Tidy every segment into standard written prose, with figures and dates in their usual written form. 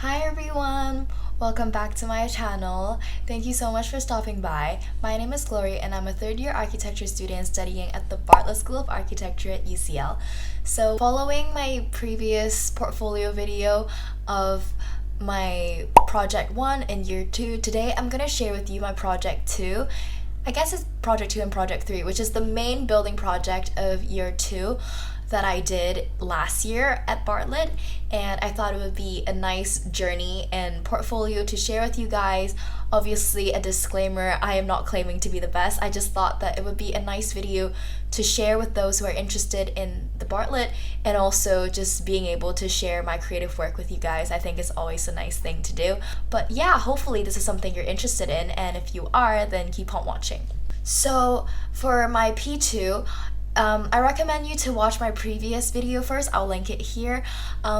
Hi everyone! Welcome back to my channel. Thank you so much for stopping by. My name is Glory and I'm a third-year architecture student studying at the Bartlett School of Architecture at UCL. So following my previous portfolio video of my project 1 in year 2, today I'm going to share with you my project 2. I guess it's project 2 and project 3, which is the main building project of year 2 that I did last year at Bartlett, and I thought it would be a nice journey and portfolio to share with you guys. Obviously, a disclaimer, I am not claiming to be the best. I just thought that it would be a nice video to share with those who are interested in the Bartlett, and also just being able to share my creative work with you guys. I think it's always a nice thing to do. But yeah, hopefully this is something you're interested in, and if you are, then keep on watching. So for my P2, I recommend you to watch my previous video first. I'll link it here,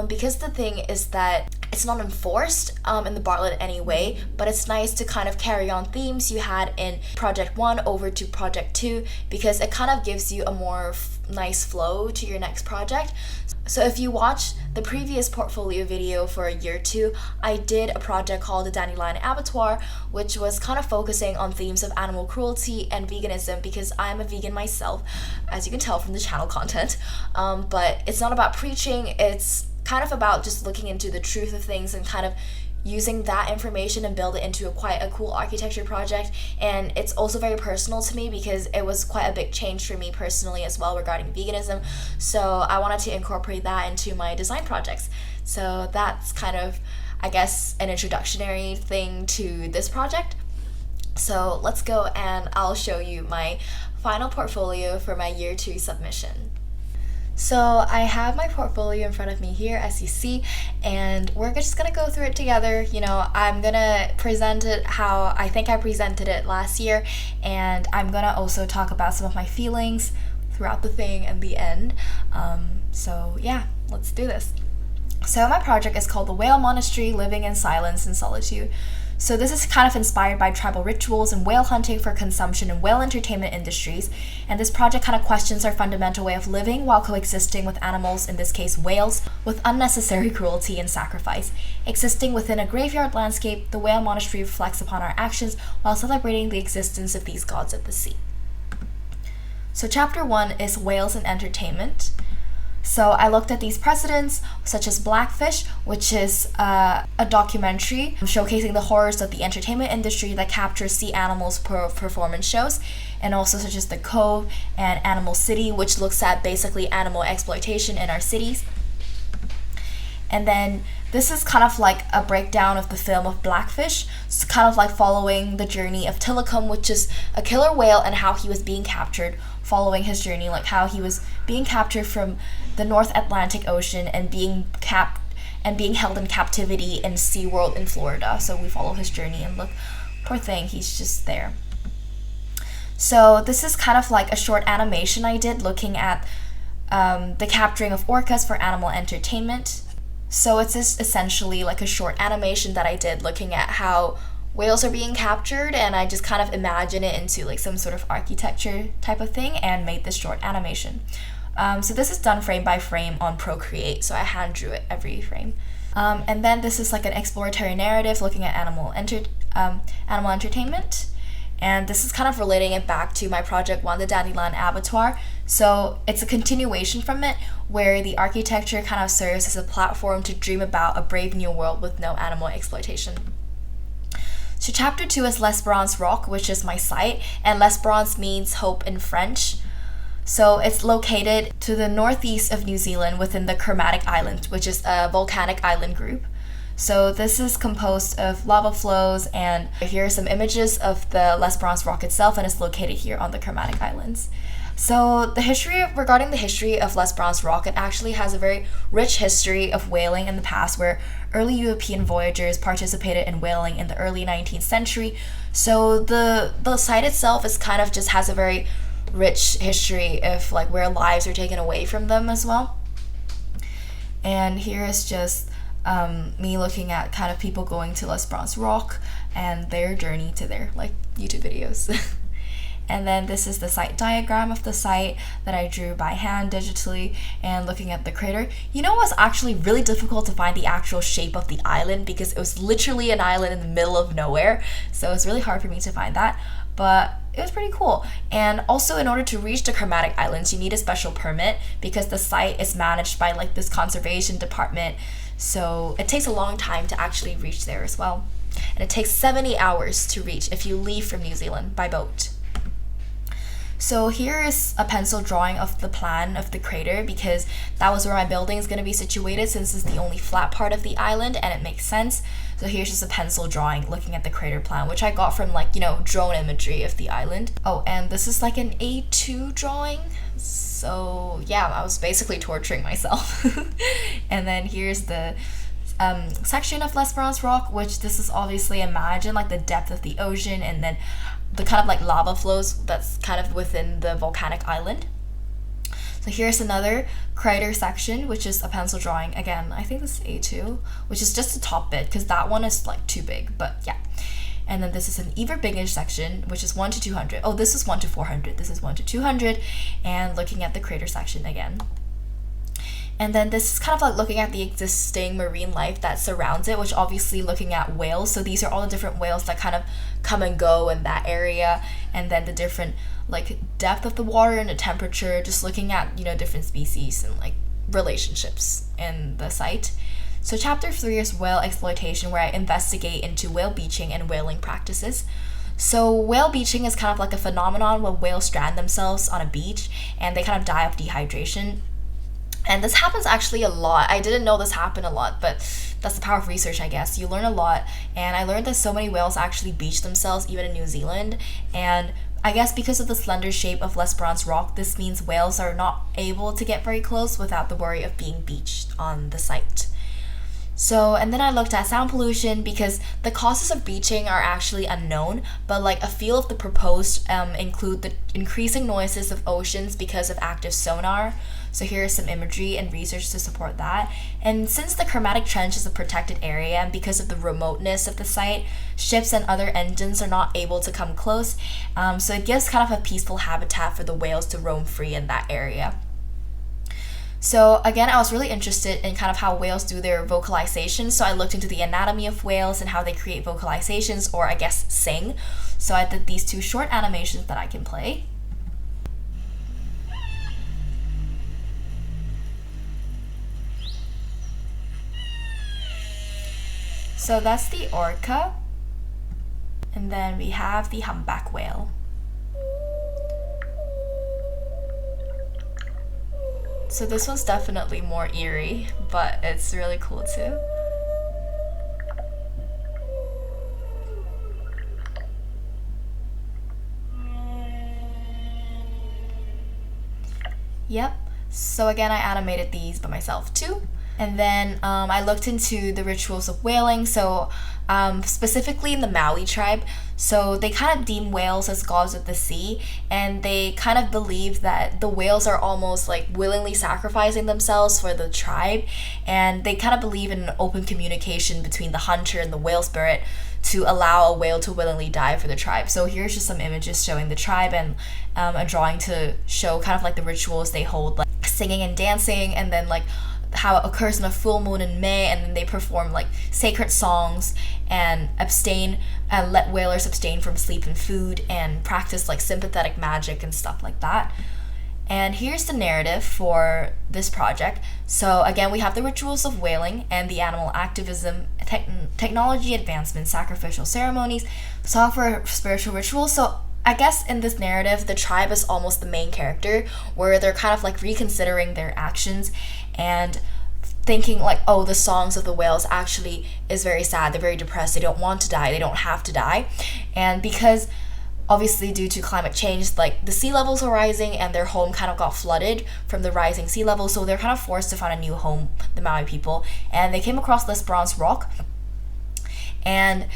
because the thing is that it's not enforced in the Bartlett anyway, but it's nice to kind of carry on themes you had in project 1 over to project 2, because it kind of gives you a more nice flow to your next project. So if you watch the previous portfolio video for year 2, I did a project called the Dandelion Abattoir, which was kind of focusing on themes of animal cruelty and veganism, because I'm a vegan myself, as you can tell from the channel content. But it's not about preaching, it's kind of about just looking into the truth of things and kind of using that information and build it into quite a cool architecture project. And it's also very personal to me because it was quite a big change for me personally as well regarding veganism, so I wanted to incorporate that into my design projects. So that's kind of, I guess, an introductory thing to this project. So let's go and I'll show you my final portfolio for my year 2 submission. So I have my portfolio in front of me here, as you see, and we're just gonna go through it together. You know, I'm gonna present it how I think I presented it last year, and I'm gonna also talk about some of my feelings throughout the thing and the end. So yeah, let's do this. So my project is called The Whale Monastery, Living in Silence and Solitude. So this is kind of inspired by tribal rituals and whale hunting for consumption in whale entertainment industries, and this project kind of questions our fundamental way of living while coexisting with animals, in this case whales, with unnecessary cruelty and sacrifice. Existing within a graveyard landscape, the Whale Monastery reflects upon our actions while celebrating the existence of these gods of the sea. So chapter 1 is whales and entertainment. So I looked at these precedents, such as Blackfish, which is a documentary showcasing the horrors of the entertainment industry that captures sea animals per performance shows, and also such as The Cove and Animal City, which looks at basically animal exploitation in our cities. And then this is kind of like a breakdown of the film of Blackfish. It's kind of like following the journey of Tilikum, which is a killer whale, and how he was being captured, following his journey, like how he was being captured from the North Atlantic Ocean and being held in captivity in SeaWorld in Florida. So we follow his journey, and look, poor thing, he's just there. So this is kind of like a short animation I did looking at the capturing of orcas for animal entertainment. So it's just essentially like a short animation that I did looking at how whales are being captured, and I just kind of imagine it into like some sort of architecture type of thing and made this short animation. So this is done frame by frame on Procreate, so I hand drew it every frame. And then this is like an exploratory narrative looking at animal entertainment. And this is kind of relating it back to my project 1, the Dandelion Abattoir. So it's a continuation from it, where the architecture kind of serves as a platform to dream about a brave new world with no animal exploitation. So chapter 2 is L'Espérance Rock, which is my site, and L'Espérance means hope in French. So it's located to the northeast of New Zealand within the Kermadec Island, which is a volcanic island group. So this is composed of lava flows, and here are some images of the L'Espérance Rock itself, and it's located here on the Kermadec Islands. So regarding the history of L'Espérance Rock, it actually has a very rich history of whaling in the past, where early European voyagers participated in whaling in the early 19th century. So the site itself is kind of just has a very rich history of like where lives are taken away from them as well. And here is just me looking at kind of people going to L'Espérance Rock and their journey to their like YouTube videos. And then this is the site diagram of the site that I drew by hand digitally and looking at the crater. You know, it was actually really difficult to find the actual shape of the island because it was literally an island in the middle of nowhere. So it was really hard for me to find that, but it was pretty cool. And also, in order to reach the Chromatic Islands, you need a special permit because the site is managed by like this conservation department. So it takes a long time to actually reach there as well. And it takes 70 hours to reach if you leave from New Zealand by boat. So here is a pencil drawing of the plan of the crater because that was where my building is going to be situated since it's the only flat part of the island and it makes sense. So here's just a pencil drawing looking at the crater plan, which I got from like, drone imagery of the island. Oh, and this is like an A2 drawing. So yeah, I was basically torturing myself. And then here's the section of L'Esperance Rock, which this is obviously imagine like the depth of the ocean and then the kind of like lava flows that's kind of within the volcanic island. So here's another crater section, which is a pencil drawing. Again, I think this is A2, which is just the top bit because that one is like too big, but yeah. And then this is an even bigger section, which is 1 to 200. Oh, this is 1 to 400. This is 1 to 200, and looking at the crater section again. And then this is kind of like looking at the existing marine life that surrounds it, which obviously looking at whales. So these are all the different whales that kind of come and go in that area. And then the different like depth of the water and the temperature, just looking at, different species and like relationships in the site. So chapter 3 is whale exploitation, where I investigate into whale beaching and whaling practices. So whale beaching is kind of like a phenomenon where whales strand themselves on a beach and they kind of die of dehydration. And this happens actually a lot. I didn't know this happened a lot, but that's the power of research, I guess. You learn a lot. And I learned that so many whales actually beach themselves, even in New Zealand. And I guess because of the slender shape of L'Esperance Rock, this means whales are not able to get very close without the worry of being beached on the site. So, and then I looked at sound pollution because the causes of beaching are actually unknown, but like a few of the proposed include the increasing noises of oceans because of active sonar. So here is some imagery and research to support that. And since the Chromatic Trench is a protected area and because of the remoteness of the site, ships and other engines are not able to come close. So it gives kind of a peaceful habitat for the whales to roam free in that area. So again, I was really interested in kind of how whales do their vocalization. So I looked into the anatomy of whales and how they create vocalizations, or I guess sing. So I did these 2 short animations that I can play. So that's the orca. And then we have the humpback whale. So this one's definitely more eerie, but it's really cool too. Yep. So again, I animated these by myself too. And then I looked into the rituals of whaling. So specifically in the Maui tribe, so they kind of deem whales as gods of the sea, and they kind of believe that the whales are almost like willingly sacrificing themselves for the tribe, and they kind of believe in an open communication between the hunter and the whale spirit to allow a whale to willingly die for the tribe. So here's just some images showing the tribe and a drawing to show kind of like the rituals they hold, like singing and dancing, and then like how it occurs in a full moon in May, and then they perform like sacred songs and abstain and let whalers abstain from sleep and food and practice like sympathetic magic and stuff like that. And here's the narrative for this project. So again, we have the rituals of whaling and the animal activism, technology advancement, sacrificial ceremonies, software, spiritual rituals. So I guess in this narrative, the tribe is almost the main character, where they're kind of like reconsidering their actions and thinking like, oh, the songs of the whales actually is very sad. They're very depressed. They don't want to die. They don't have to die. And because obviously due to climate change, like the sea levels are rising and their home kind of got flooded from the rising sea level. So they're kind of forced to find a new home, the Maui people. And they came across L'Esperance Rock. And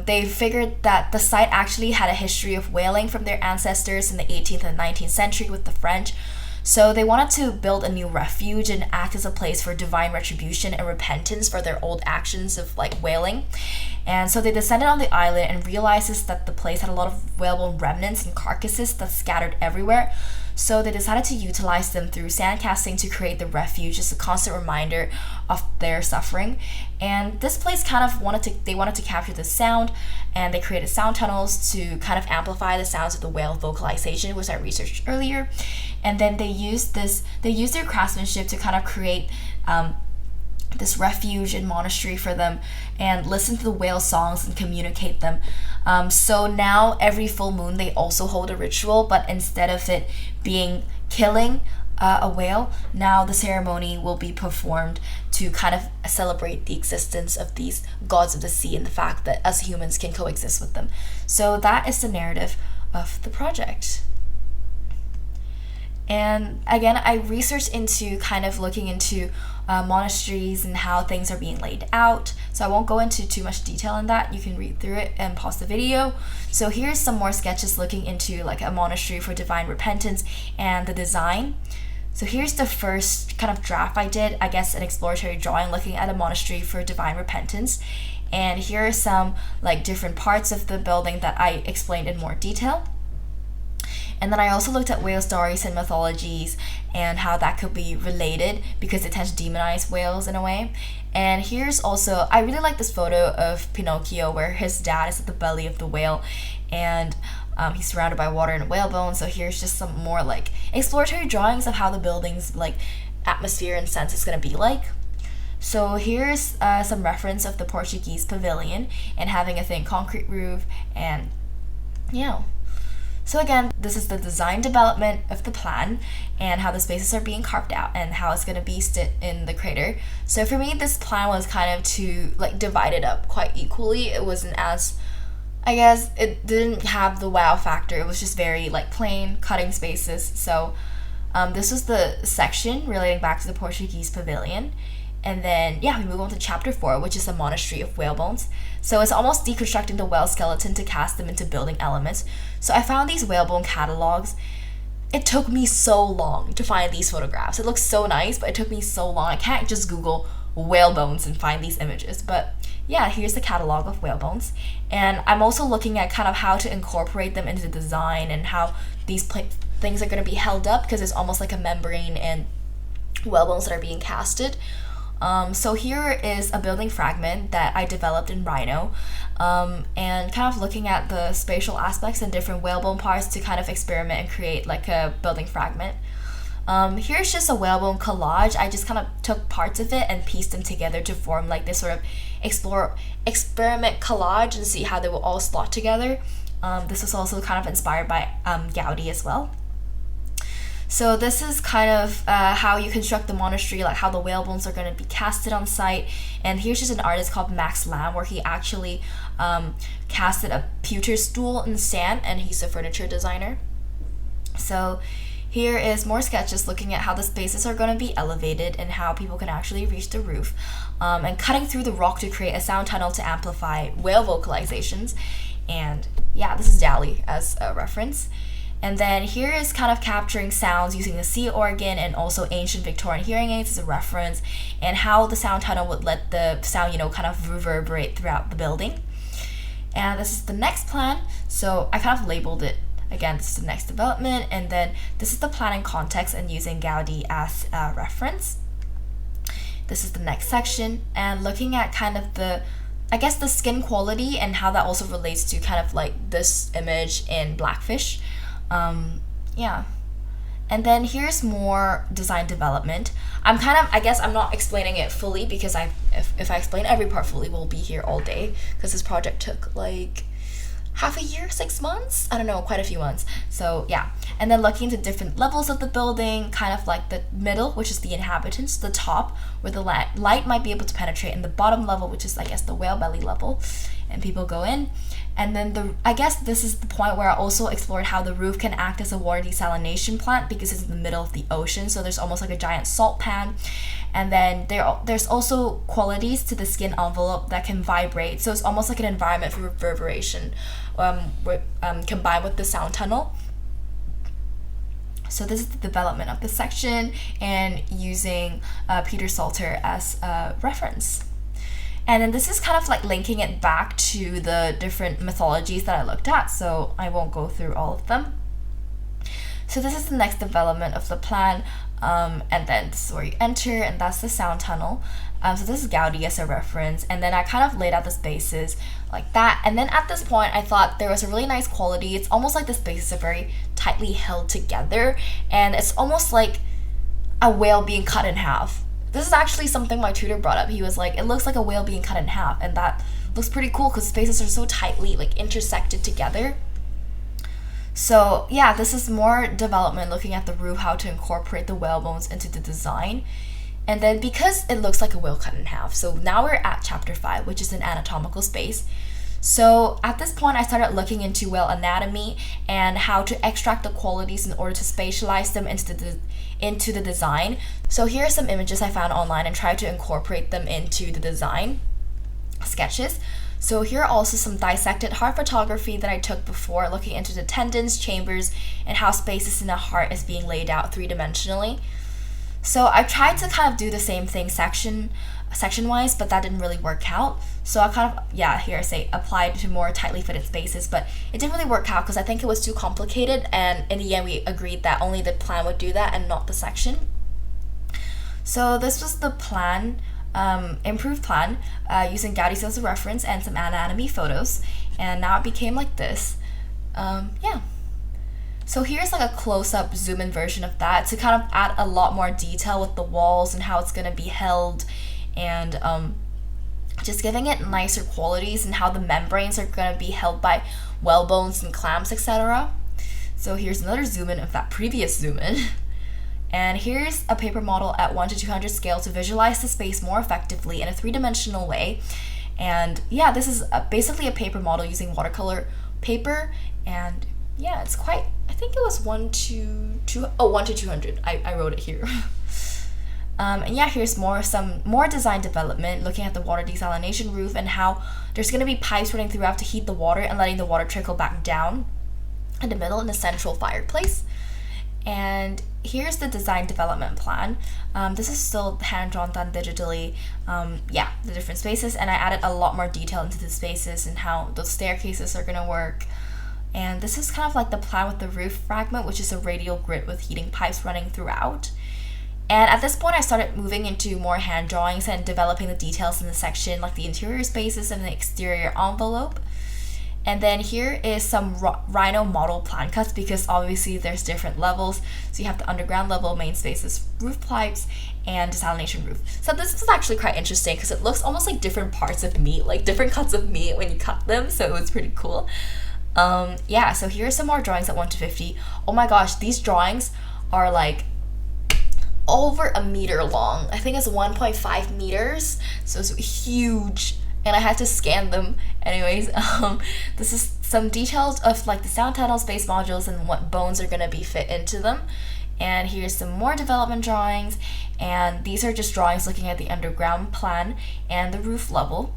they figured that the site actually had a history of whaling from their ancestors in the 18th and 19th century with the French. So they wanted to build a new refuge and act as a place for divine retribution and repentance for their old actions of like whaling. And so they descended on the island and realizes that the place had a lot of whalebone remnants and carcasses that scattered everywhere. So they decided to utilize them through sand casting to create the refuge as a constant reminder of their suffering. And this place kind of wanted to capture the sound, and they created sound tunnels to kind of amplify the sounds of the whale vocalization, which I researched earlier. And then they used their craftsmanship to kind of create this refuge and monastery for them and listen to the whale songs and communicate them. So now every full moon they also hold a ritual, but instead of it being killing a whale, now the ceremony will be performed to kind of celebrate the existence of these gods of the sea and the fact that us humans can coexist with them. So that is the narrative of the project. And again, I researched into kind of looking into monasteries and how things are being laid out. So I won't go into too much detail on that. You can read through it and pause the video. So here's some more sketches looking into like a monastery for divine repentance and the design. So here's the first kind of draft I did, I guess an exploratory drawing looking at a monastery for divine repentance. And here are some like different parts of the building that I explained in more detail. And then I also looked at whale stories and mythologies and how that could be related because it tends to demonize whales in a way. And here's also, I really like this photo of Pinocchio where his dad is at the belly of the whale and he's surrounded by water and whalebone. So here's just some more like exploratory drawings of how the building's like atmosphere and sense is going to be like. So here's some reference of the Portuguese pavilion and having a thin concrete roof and yeah. So again, this is the design development of the plan and how the spaces are being carved out and how it's going to be sit in the crater. So for me, this plan was kind of to like divide it up quite equally. It wasn't as, I guess, it didn't have the wow factor. It was just very like plain cutting spaces. So this was the section relating back to the Portuguese pavilion. And then, yeah, we move on to chapter 4, which is a monastery of whale bones. So it's almost deconstructing the whale skeleton to cast them into building elements. So I found these whalebone catalogs. It took me so long to find these photographs. It looks so nice, but it took me so long. I can't just Google whale bones and find these images. But yeah, here's the catalog of whale bones. And I'm also looking at kind of how to incorporate them into the design and how these things are going to be held up because it's almost like a membrane and whale bones that are being casted. So here is a building fragment that I developed in Rhino, and kind of looking at the spatial aspects and different whalebone parts to kind of experiment and create like a building fragment. Here's just a whalebone collage. I just kind of took parts of it and pieced them together to form like this sort of experiment collage and see how they will all slot together. This was also kind of inspired by Gaudi as well. So this is kind of how you construct the monastery, like how the whale bones are going to be casted on site. And here's just an artist called Max Lamb where he actually casted a pewter stool in sand, and he's a furniture designer. So here is more sketches looking at how the spaces are going to be elevated and how people can actually reach the roof, and cutting through the rock to create a sound tunnel to amplify whale vocalizations. And yeah, this is Dali as a reference. And then here is kind of capturing sounds using the sea organ and also ancient Victorian hearing aids as a reference, and how the sound tunnel would let the sound, kind of reverberate throughout the building. And this is the next plan. So I kind of labeled it, again, this is the next development, and then this is the plan in context and using Gaudi as a reference. This is the next section, and looking at kind of the skin quality and how that also relates to kind of like this image in Blackfish. Yeah. And then here's more design development. I'm not explaining it fully because if I explain every part fully, we'll be here all day because this project took like half a year, 6 months? I don't know, quite a few months. So yeah. And then looking into different levels of the building, kind of like the middle, which is the inhabitants, the top, where the light might be able to penetrate, and the bottom level, which is, I guess, the whale belly level, and people go in. And then this is the point where I also explored how the roof can act as a water desalination plant because it's in the middle of the ocean, so there's almost like a giant salt pan. And then there's also qualities to the skin envelope that can vibrate, so it's almost like an environment for reverberation, combined with the sound tunnel. So this is the development of the section and using Peter Salter as a reference. And then this is kind of like linking it back to the different mythologies that I looked at, so I won't go through all of them. So this is the next development of the plan, and then this is where you enter, and that's the sound tunnel. So this is Gaudi as a reference, and then I kind of laid out the spaces like that. And then at this point, I thought there was a really nice quality. It's almost like the spaces are very tightly held together, and it's almost like a whale being cut in half. This is actually something my tutor brought up. He was like, it looks like a whale being cut in half, and that looks pretty cool because spaces are so tightly like intersected together. So yeah, this is more development looking at the roof, how to incorporate the whale bones into the design. And then because it looks like a whale cut in half, so now we're at chapter 5, which is an anatomical space. So at this point, I started looking into whale anatomy and how to extract the qualities in order to spatialize them into the design. So here are some images I found online and tried to incorporate them into the design sketches. So here are also some dissected heart photography that I took before, looking into the tendons, chambers, and how spaces in a heart is being laid out three-dimensionally. So I tried to kind of do the same thing section-wise, but that didn't really work out. So I kind of, here I say, applied to more tightly fitted spaces, but it didn't really work out because I think it was too complicated, and in the end we agreed that only the plan would do that and not the section. So this was the plan, improved plan, using Gaudi as a reference and some anatomy photos, and now it became like this. So here's like a close-up zoom-in version of that to kind of add a lot more detail with the walls and how it's going to be held, and just giving it nicer qualities and how the membranes are going to be held by whale bones and clamps, etc. So here's another zoom-in of that previous zoom-in. And here's a paper model at 1 to 200 scale to visualize the space more effectively in a three-dimensional way. And yeah, this is basically a paper model using watercolor paper, and yeah, it's quite, I think it was 1 to 200. I wrote it here. And yeah, here's some more design development, looking at the water desalination roof and how there's going to be pipes running throughout to heat the water and letting the water trickle back down in the middle in the central fireplace. And here's the design development plan. This is still hand-drawn, done digitally. The different spaces, and I added a lot more detail into the spaces and how those staircases are going to work. And this is kind of like the plan with the roof fragment, which is a radial grid with heating pipes running throughout. And at this point, I started moving into more hand drawings and developing the details in the section, like the interior spaces and the exterior envelope. And then here is some rhino model plan cuts, because obviously there's different levels. So you have the underground level, main spaces, roof pipes, and desalination roof. So this is actually quite interesting because it looks almost like different parts of meat, like different cuts of meat when you cut them. So it was pretty cool. So here are some more drawings at 1 to 50. Oh my gosh, these drawings are like over a meter long. I think it's 1.5 meters, so it's huge, and I had to scan them. Anyways, this is some details of like the sound tunnel, space modules, and what bones are going to be fit into them. And here's some more development drawings, and these are just drawings looking at the underground plan and the roof level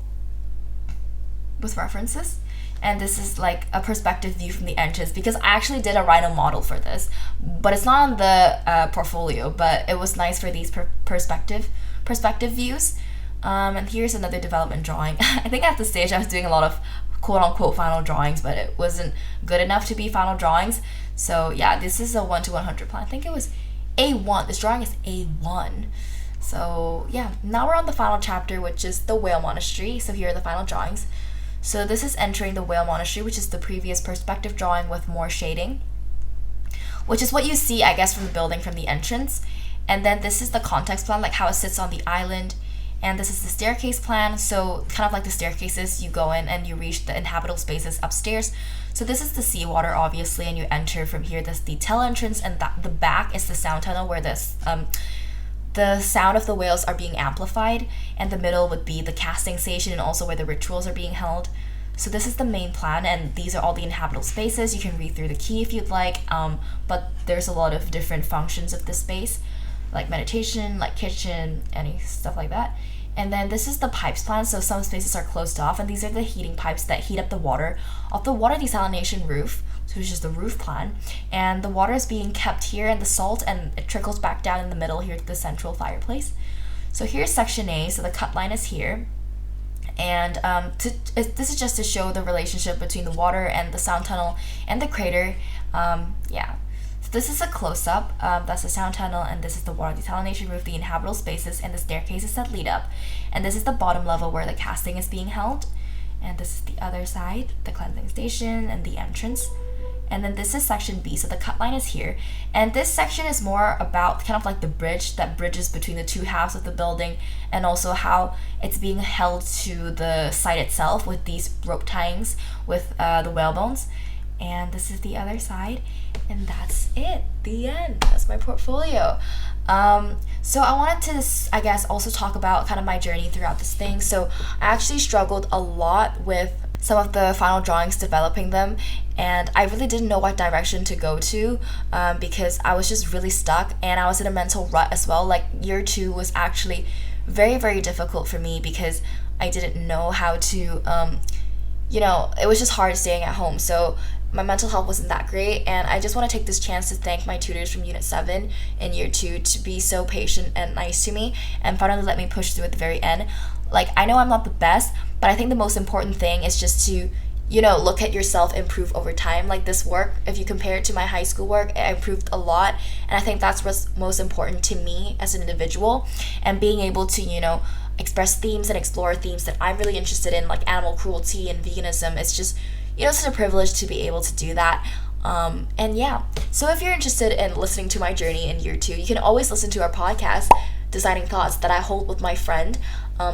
with references. And this is like a perspective view from the entrance, because I actually did a rhino model for this, but it's not on the portfolio, but it was nice for these perspective views. And here's another development drawing. I think at this stage I was doing a lot of quote-unquote final drawings, but it wasn't good enough to be final drawings. So yeah, this is a 1 to 100 plan. I think it was A1. This drawing is A1. So yeah, now we're on the final chapter, which is the whale monastery. So here are the final drawings. So this is entering the whale monastery, which is the previous perspective drawing with more shading, which is what you see, I guess, from the building from the entrance. And then this is the context plan, like how it sits on the island. And this is the staircase plan. So kind of like the staircases, you go in and you reach the inhabitable spaces upstairs. So this is the seawater, obviously, and you enter from here. That's the tail entrance, and the back is the sound tunnel where the sound of the whales are being amplified, and the middle would be the casting station and also where the rituals are being held. So this is the main plan, and these are all the inhabitable spaces. You can read through the key if you'd like, but there's a lot of different functions of this space, like meditation, like kitchen, any stuff like that. And then this is the pipes plan. So some spaces are closed off, and these are the heating pipes that heat up the water off the water desalination roof, so it's just the roof plan, and the water is being kept here and the salt, and it trickles back down in the middle here to the central fireplace. So here's section A, so the cut line is here. And this is just to show the relationship between the water and the sound tunnel and the crater. Yeah. So this is a close-up. That's the sound tunnel, and this is the water desalination roof, the inhabitable spaces, and the staircases that lead up. And this is the bottom level where the casting is being held. And this is the other side, the cleansing station and the entrance. And then this is section B, so the cut line is here. And this section is more about kind of like the bridge that bridges between the two halves of the building, and also how it's being held to the site itself with these rope tyings with the whale bones. And this is the other side, and that's it, the end. That's my portfolio. So I wanted to, I guess, also talk about kind of my journey throughout this thing. So I actually struggled a lot with some of the final drawings, developing them, and I really didn't know what direction to go to, because I was just really stuck, and I was in a mental rut as well. Like year 2 was actually very, very difficult for me because I didn't know how to, it was just hard staying at home. So my mental health wasn't that great, and I just want to take this chance to thank my tutors from Unit 7 in year 2 to be so patient and nice to me and finally let me push through at the very end. Like, I know I'm not the best, but I think the most important thing is just to, look at yourself improve over time. Like this work, if you compare it to my high school work, it improved a lot, and I think that's what's most important to me as an individual, and being able to, express themes and explore themes that I'm really interested in, like animal cruelty and veganism. It's just, such a privilege to be able to do that. And yeah, so if you're interested in listening to my journey in year 2, you can always listen to our podcast, Designing Thoughts, that I hold with my friend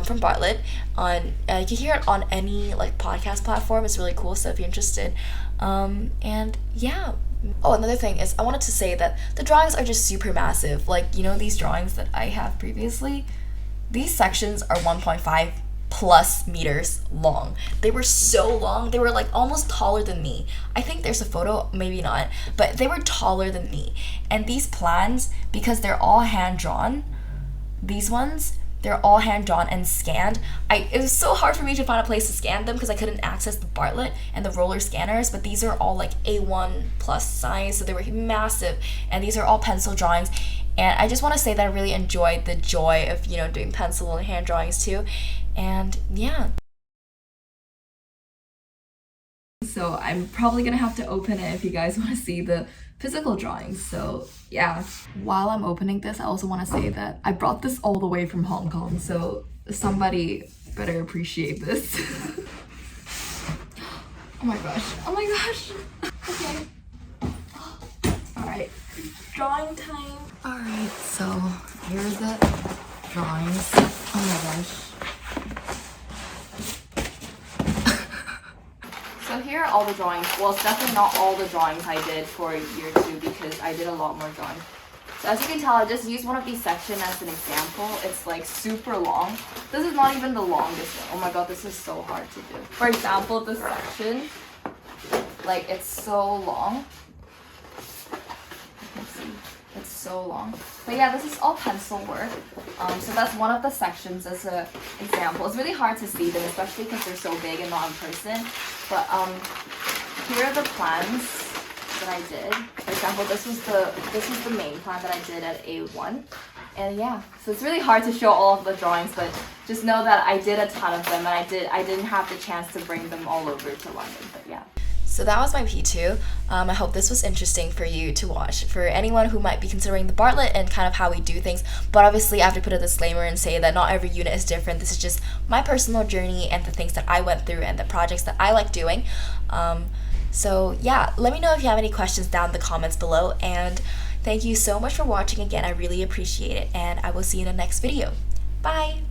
from Bartlett. You can hear it on any podcast platform. It's really cool, so if you're interested. And yeah. Oh, another thing is I wanted to say that the drawings are just super massive. These drawings that I have previously, these sections are 1.5 plus meters long. They were so long. They were almost taller than me. I think there's a photo, maybe not, but they were taller than me. And these plans, because they're all hand drawn, these ones, they're all hand drawn and scanned. It was so hard for me to find a place to scan them because I couldn't access the Bartlett and the roller scanners, but these are all A1 plus size, so they were massive, and these are all pencil drawings. And I just want to say that I really enjoyed the joy of, doing pencil and hand drawings too. And yeah. So I'm probably gonna have to open it if you guys want to see the physical drawings. So yeah, while I'm opening this, I also want to say that I brought this all the way from Hong Kong, so somebody better appreciate this. Oh my gosh. Okay. Alright, drawing time. Alright, so here are the drawings. Oh my gosh. So here are all the drawings. Well, it's definitely not all the drawings I did for year 2 because I did a lot more drawings. So as you can tell, I just used one of these sections as an example. It's super long. This is not even the longest one. Oh my god, this is so hard to do. For example, this section, it's so long. You can see, it's so long. But yeah, this is all pencil work. So that's one of the sections as an example. It's really hard to see them, especially because they're so big and not in person. But here are the plans that I did. For example, this was the main plan that I did at A1. And yeah, so it's really hard to show all of the drawings, but just know that I did a ton of them, and I didn't have the chance to bring them all over to London, but yeah. So that was my P2. I hope this was interesting for you to watch, for anyone who might be considering the Bartlett and kind of how we do things. But obviously I have to put a disclaimer and say that not every unit is different. This is just my personal journey and the things that I went through and the projects that I like doing. So yeah, let me know if you have any questions down in the comments below, and thank you so much for watching again. I really appreciate it, and I will see you in the next video. Bye!